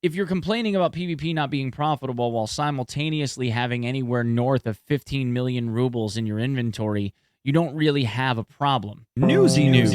if you're complaining about PvP not being profitable while simultaneously having anywhere north of 15 million rubles in your inventory, you don't really have a problem. Newsy news.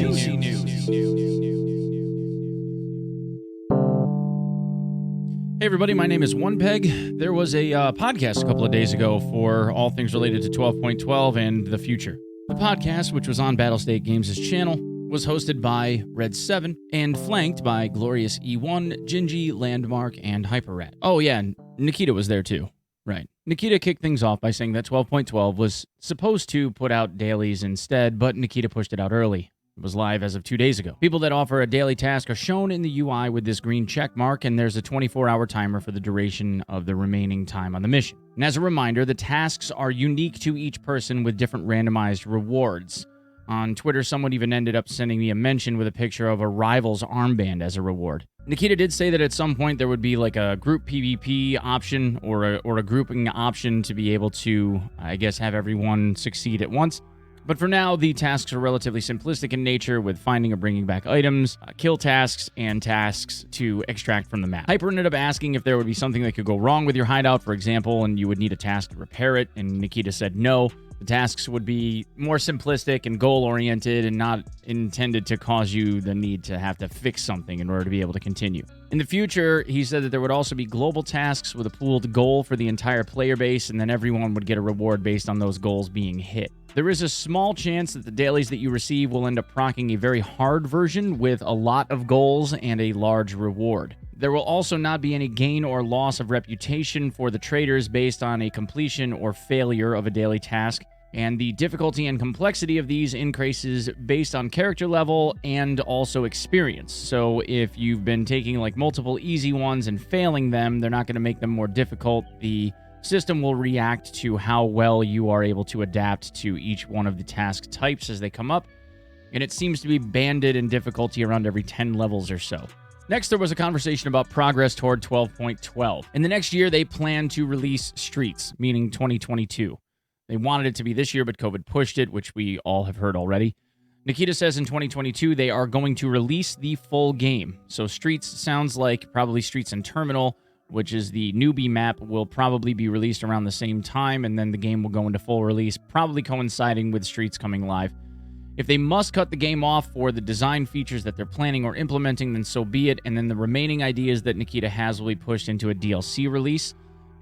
Hey everybody, my name is Onepeg. There was a podcast a couple of days ago for all things related to 12.12 and the future. The podcast, which was on Battlestate Games' channel, was hosted by Red7 and flanked by Glorious E1, Gingy, Landmark, and Hyperrat. Oh yeah, and Nikita was there too. Right. Nikita kicked things off by saying that 12.12 was supposed to put out dailies instead, but Nikita pushed it out early. It was live as of 2 days ago. People that offer a daily task are shown in the UI with this green check mark, and there's a 24-hour timer for the duration of the remaining time on the mission. And as a reminder, the tasks are unique to each person with different randomized rewards. On Twitter, someone even ended up sending me a mention with a picture of a rival's armband as a reward. Nikita did say that at some point there would be like a group PvP option or a grouping option to be able to, I guess, have everyone succeed at once. But for now, the tasks are relatively simplistic in nature, with finding or bringing back items, kill tasks, and tasks to extract from the map. Hyper ended up asking if there would be something that could go wrong with your hideout, for example, and you would need a task to repair it, and Nikita said no. The tasks would be more simplistic and goal-oriented and not intended to cause you the need to have to fix something in order to be able to continue. In the future, he said that there would also be global tasks with a pooled goal for the entire player base, and then everyone would get a reward based on those goals being hit. There is a small chance that the dailies that you receive will end up proccing a very hard version with a lot of goals and a large reward. There will also not be any gain or loss of reputation for the traders based on a completion or failure of a daily task, and the difficulty and complexity of these increases based on character level and also experience. So if you've been taking like multiple easy ones and failing them, they're not going to make them more difficult. The system will react to how well you are able to adapt to each one of the task types as they come up, and it seems to be banded in difficulty around every 10 levels or so. Next, there was a conversation about progress toward 12.12. In the next year, they plan to release Streets, meaning 2022. They wanted it to be this year, but COVID pushed it, which we all have heard already. Nikita says in 2022, they are going to release the full game. So Streets sounds like probably Streets and Terminal, which is the newbie map, will probably be released around the same time, and then the game will go into full release, probably coinciding with Streets coming live. If they must cut the game off for the design features that they're planning or implementing, then so be it, and then the remaining ideas that Nikita has will be pushed into a DLC release,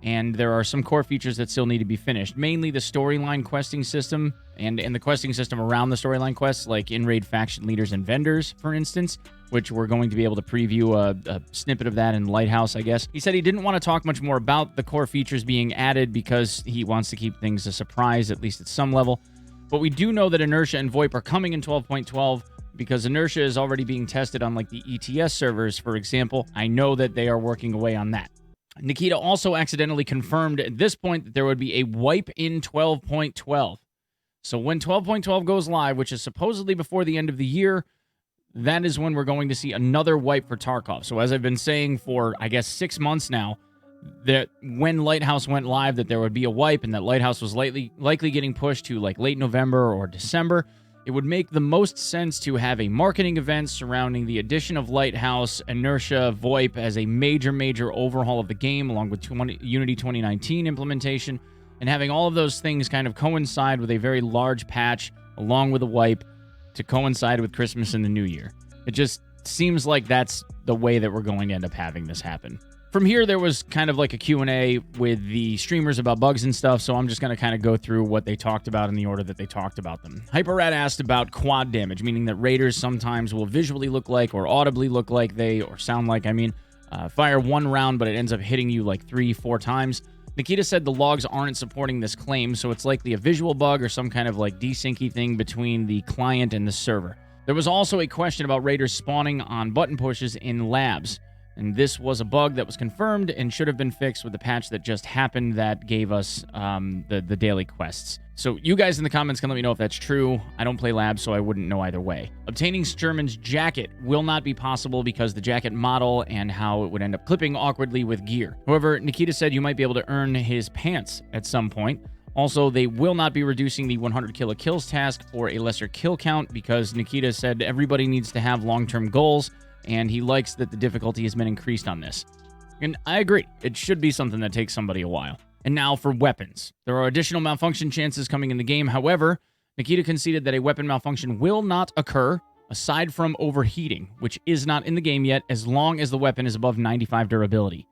and there are some core features that still need to be finished, mainly the storyline questing system and the questing system around the storyline quests, like in-raid faction leaders and vendors, for instance, which we're going to be able to preview a snippet of that in Lighthouse, I guess. He said he didn't want to talk much more about the core features being added because he wants to keep things a surprise, at least at some level. But we do know that Inertia and VoIP are coming in 12.12 because Inertia is already being tested on like the ETS servers, for example. I know that they are working away on that. Nikita also accidentally confirmed at this point that there would be a wipe in 12.12. So when 12.12 goes live, which is supposedly before the end of the year, that is when we're going to see another wipe for Tarkov. So as I've been saying for, I guess, 6 months now, that when Lighthouse went live, that there would be a wipe, and that Lighthouse was likely getting pushed to like late November or December. It would make the most sense to have a marketing event surrounding the addition of Lighthouse, Inertia, VoIP as a major overhaul of the game, along with Unity 2019 implementation, and having all of those things kind of coincide with a very large patch, along with a wipe, to coincide with Christmas and the New Year. It just seems like that's the way that we're going to end up having this happen. From here, there was kind of like a Q&A with the streamers about bugs and stuff, so I'm just going to kind of go through what they talked about in the order that they talked about them. Hyperrat asked about quad damage, meaning that raiders sometimes will visually look like or audibly look like or sound like, fire one round, but it ends up hitting you like 3-4 times. Nikita said the logs aren't supporting this claim, so it's likely a visual bug or some kind of like desyncy thing between the client and the server. There was also a question about raiders spawning on button pushes in labs. And this was a bug that was confirmed and should have been fixed with the patch that just happened that gave us the daily quests. So you guys in the comments can let me know if that's true. I don't play labs, so I wouldn't know either way. Obtaining Sturman's jacket will not be possible because the jacket model and how it would end up clipping awkwardly with gear. However, Nikita said you might be able to earn his pants at some point. Also, they will not be reducing the 100 killer kills task for a lesser kill count because Nikita said everybody needs to have long-term goals, and he likes that the difficulty has been increased on this. And I agree, it should be something that takes somebody a while. And now for weapons. There are additional malfunction chances coming in the game. However, Nikita conceded that a weapon malfunction will not occur aside from overheating, which is not in the game yet, as long as the weapon is above 95 durability.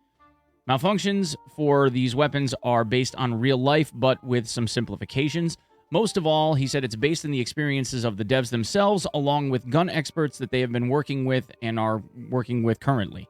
Malfunctions for these weapons are based on real life, but with some simplifications. Most of all, he said it's based on the experiences of the devs themselves, along with gun experts that they have been working with and are working with currently.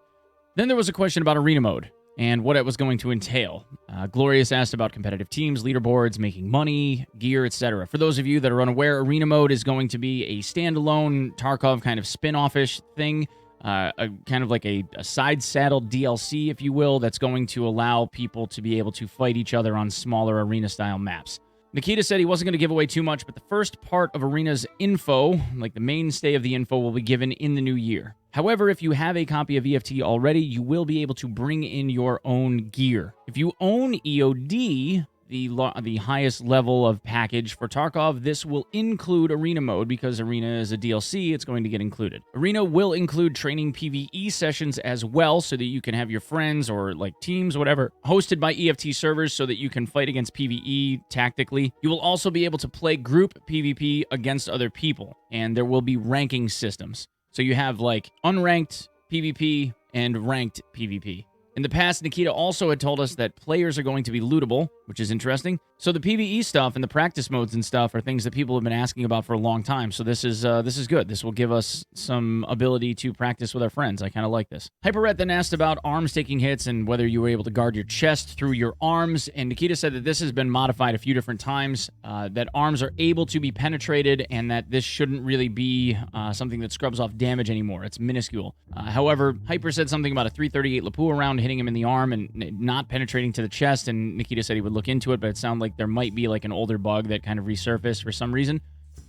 Then there was a question about arena mode and what it was going to entail. Glorious asked about competitive teams, leaderboards, making money, gear, etc. For those of you that are unaware, arena mode is going to be a standalone Tarkov kind of spin-off-ish thing, kind of like a side-saddled DLC, if you will, that's going to allow people to be able to fight each other on smaller arena-style maps. Nikita said he wasn't going to give away too much, but the first part of Arena's info, like the mainstay of the info, will be given in the new year. However, if you have a copy of EFT already, you will be able to bring in your own gear. If you own EOD, the highest level of package for Tarkov, this will include Arena mode because Arena is a DLC, it's going to get included. Arena will include training PvE sessions as well so that you can have your friends or like teams, whatever, hosted by EFT servers so that you can fight against PvE tactically. You will also be able to play group PvP against other people, and there will be ranking systems. So you have like unranked PvP and ranked PvP. In the past, Nikita also had told us that players are going to be lootable, which is interesting. So the PvE stuff and the practice modes and stuff are things that people have been asking about for a long time. So this is good. This will give us some ability to practice with our friends. I kind of like this. HyperRet then asked about arms taking hits and whether you were able to guard your chest through your arms. And Nikita said that this has been modified a few different times, that arms are able to be penetrated and that this shouldn't really be something that scrubs off damage anymore. It's minuscule. However, Hyper said something about a 338 Lapua round hitting him in the arm and not penetrating to the chest, and Nikita said he would look into it, but it sounded like there might be like an older bug that kind of resurfaced for some reason.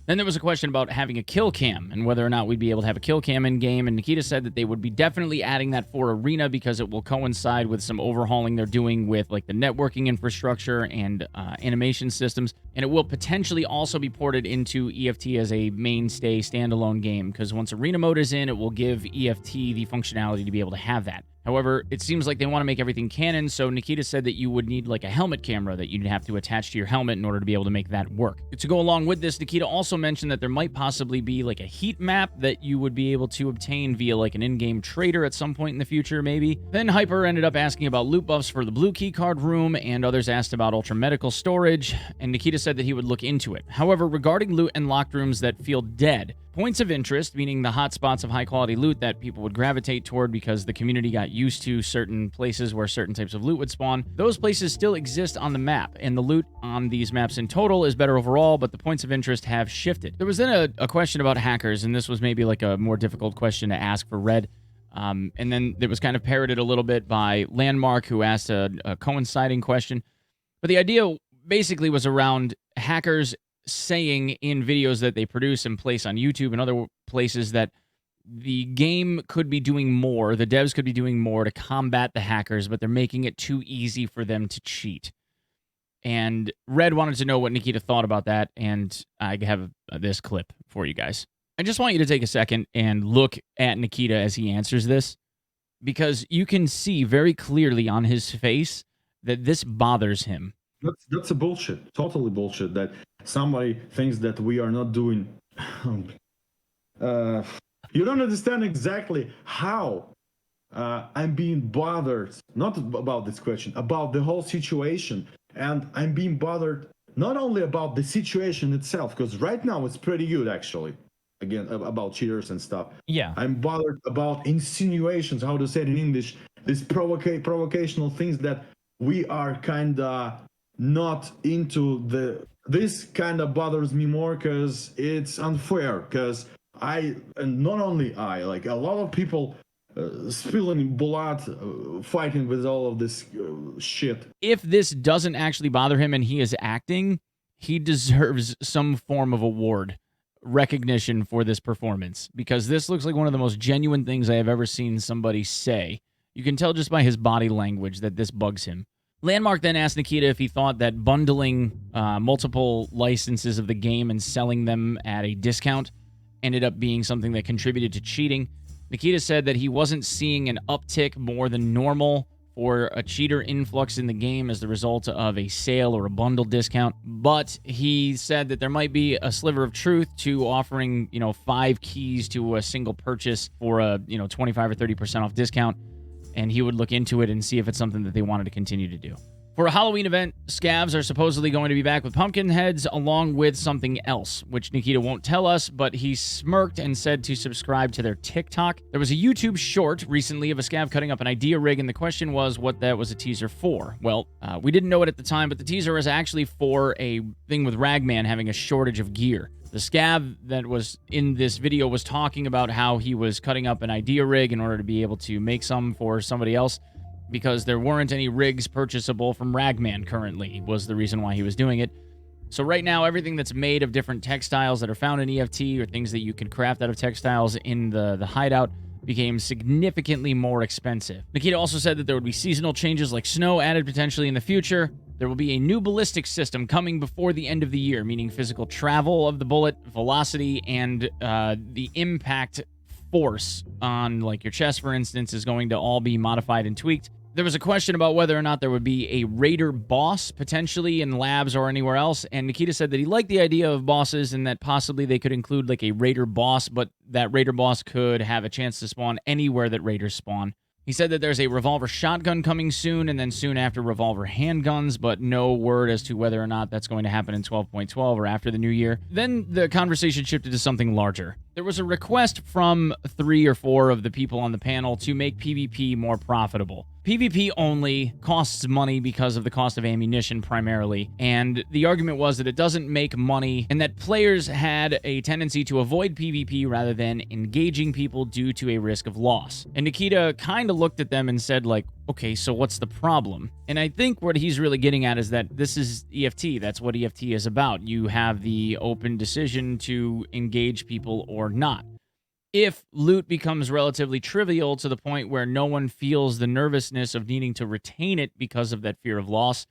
Then there was a question about having a kill cam and whether or not we'd be able to have a kill cam in game, and Nikita said that they would be definitely adding that for Arena because it will coincide with some overhauling they're doing with like the networking infrastructure and animation systems, and it will potentially also be ported into EFT as a mainstay standalone game because once Arena mode is in, it will give EFT the functionality to be able to have that. However, it seems like they want to make everything canon, so Nikita said that you would need like a helmet camera that you'd have to attach to your helmet in order to be able to make that work. To go along with this, Nikita also mentioned that there might possibly be like a heat map that you would be able to obtain via like an in-game trader at some point in the future, maybe. Then Hyper ended up asking about loot buffs for the blue keycard room, and others asked about ultra medical storage, and Nikita said that he would look into it. However, regarding loot and locked rooms that feel dead, points of interest, meaning the hot spots of high-quality loot that people would gravitate toward because the community got used to certain places where certain types of loot would spawn, those places still exist on the map, and the loot on these maps in total is better overall, but the points of interest have shifted. There was then a question about hackers, and this was maybe like a more difficult question to ask for Red. And then it was kind of parroted a little bit by Landmark, who asked a coinciding question. But the idea basically was around hackers saying in videos that they produce and place on YouTube and other places that the game could be doing more, the devs could be doing more to combat the hackers, but they're making it too easy for them to cheat. And Red wanted to know what Nikita thought about that, and I have this clip for you guys. I just want you to take a second and look at Nikita as he answers this, because you can see very clearly on his face that this bothers him. That's a bullshit, totally bullshit, that somebody thinks that we are not doing. You don't understand exactly how I'm being bothered, not about this question, about the whole situation. And I'm being bothered not only about the situation itself, because right now it's pretty good, actually. Again, about cheaters and stuff. Yeah. I'm bothered about insinuations, how to say it in English, these provocational things that we are kind of not into. This kind of bothers me more because it's unfair, because and not only I, like a lot of people spilling blood, fighting with all of this shit. If this doesn't actually bother him and he is acting, he deserves some form of award, recognition for this performance, because this looks like one of the most genuine things I have ever seen somebody say. You can tell just by his body language that this bugs him. Landmark then asked Nikita if he thought that bundling multiple licenses of the game and selling them at a discount ended up being something that contributed to cheating. Nikita said that he wasn't seeing an uptick more than normal or a cheater influx in the game as the result of a sale or a bundle discount. But he said that there might be a sliver of truth to offering, 5 keys to a single purchase for a, 25 or 30% off discount. And he would look into it and see if it's something that they wanted to continue to do. For a Halloween event, scavs are supposedly going to be back with pumpkin heads along with something else, which Nikita won't tell us, but he smirked and said to subscribe to their TikTok. There was a YouTube short recently of a scav cutting up an idea rig, and the question was what that was a teaser for. Well, we didn't know it at the time, but the teaser is actually for a thing with Ragman having a shortage of gear. The scav that was in this video was talking about how he was cutting up an idea rig in order to be able to make some for somebody else, because there weren't any rigs purchasable from Ragman currently, was the reason why he was doing it. So right now, everything that's made of different textiles that are found in EFT or things that you can craft out of textiles in the hideout became significantly more expensive. Nikita also said that there would be seasonal changes like snow added potentially in the future. There will be a new ballistic system coming before the end of the year, meaning physical travel of the bullet, velocity, and the impact force on like your chest, for instance, is going to all be modified and tweaked. There was a question about whether or not there would be a raider boss potentially in labs or anywhere else, and Nikita said that he liked the idea of bosses and that possibly they could include like a raider boss, but that raider boss could have a chance to spawn anywhere that raiders spawn. He said that there's a revolver shotgun coming soon, and then soon after revolver handguns, but no word as to whether or not that's going to happen in 12.12 or after the new year. Then the conversation shifted to something larger. There was a request from 3 or 4 of the people on the panel to make PvP more profitable. PvP only costs money because of the cost of ammunition primarily, and the argument was that it doesn't make money and that players had a tendency to avoid PvP rather than engaging people due to a risk of loss. And Nikita kind of looked at them and said like, okay, so what's the problem? And I think what he's really getting at is that this is EFT. That's what EFT is about. You have the open decision to engage people or not. If loot becomes relatively trivial to the point where no one feels the nervousness of needing to retain it because of that fear of loss,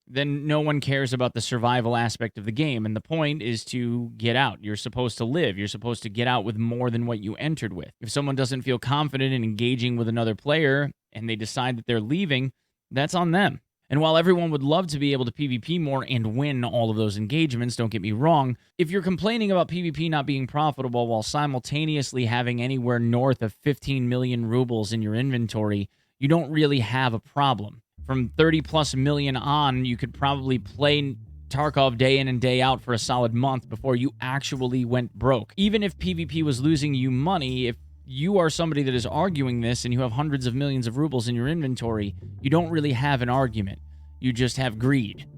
then no one cares about the survival aspect of the game. And the point is to get out. You're supposed to live. You're supposed to get out with more than what you entered with. If someone doesn't feel confident in engaging with another player and they decide that they're leaving, that's on them. And while everyone would love to be able to PvP more and win all of those engagements, don't get me wrong, if you're complaining about PvP not being profitable while simultaneously having anywhere north of 15 million rubles in your inventory, you don't really have a problem. From 30 plus million on, you could probably play Tarkov day in and day out for a solid month before you actually went broke. Even if PvP was losing you money, if you are somebody that is arguing this and you have hundreds of millions of rubles in your inventory, you don't really have an argument. You just have greed.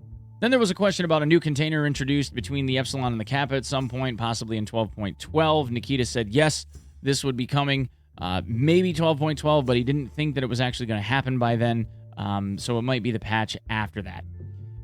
Then there was a question about a new container introduced between the Epsilon and the Kappa at some point, possibly in 12.12. Nikita said yes, this would be coming, maybe 12.12, but he didn't think that it was actually going to happen by then, so it might be the patch after that.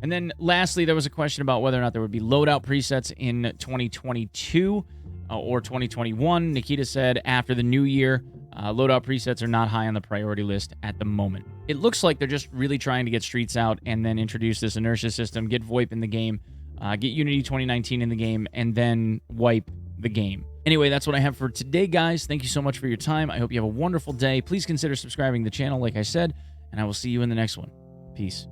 And then lastly, there was a question about whether or not there would be loadout presets in 2022 or 2021. Nikita said after the new year, loadout presets are not high on the priority list at the moment. It looks like they're just really trying to get Streets out and then introduce this inertia system, get VoIP in the game, get Unity 2019 in the game, and then wipe the game. Anyway, that's what I have for today, guys. Thank you so much for your time. I hope you have a wonderful day. Please consider subscribing to the channel, like I said, and I will see you in the next one. Peace.